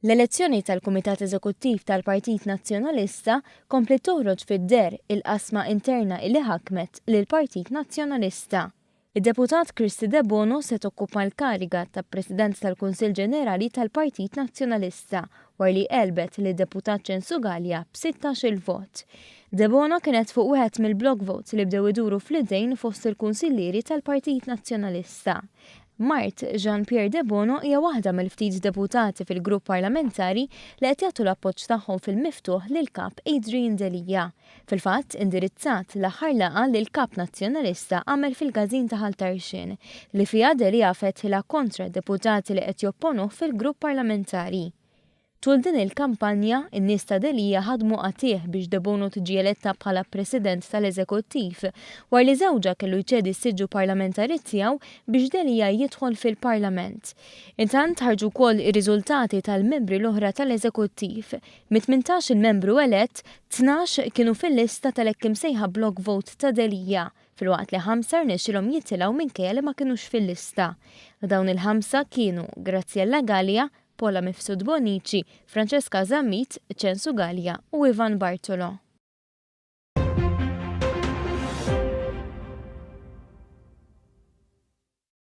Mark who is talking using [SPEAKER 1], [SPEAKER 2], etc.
[SPEAKER 1] L-elezzjoni tal-Kumitat Eżekuttiv tal-Partit Nazzjonalista komplet toħroġ fid-der il-qasma interna li ħakmet lill-Partit Nazzjonalista. Id-deputat Kristi De Bono se tokkupa l-kariga ta' President tal-Kunsill Ġenerali tal-Partit Nazzjonalista war li qelbet lid-deputat Ċensu Gallia b'16 vot. De Bono kienet fuq wieħed mill-block votes li bdew iduru fl-idejn fost il-kunsillieri tal-Partit Nazzjonalista. Mart Jean-Pierre De Bono hija waħda mill-ftit deputati fil-grupp parlamentari li qed jagħtu l-appoġġ tagħhom fil-miftuħ lil-kap Adrian Delia. Fil-fatt indirizzat l-aħħar laqgħa li l-kap nazzjonalista għamel fil-gażin ta' Ħaltarxin li fiha Delia fetħilha kontra deputati li qed jopponuh fil-grupp parlamentari. Tul din il-kampanja, in-nies ta' Delia ħadmu qatih biex De Bono tiġi eletta bħala President tal-Eżekuttiv war li żewġa kellu jċedi s-siġġu parlamentari tiegħu biex Delia jidħol fil-Parlament. Intant ħarġu wkoll ir-riżultati tal-membri l-oħra tal-Eżekuttiv. Mit-18 il-membru elett, 12 kienu fil-lista tal-hekk imsejħa block vote ta' Delia, filwaqt li 5 rnexxilhom jitilgħu minkejja li ma kinux fil-lista. Dawn il-5 kienu Graziella Gallia, Paula Mifsud Bonici, Francesca Zammit, Censu Gallia u Ivan Bartolo.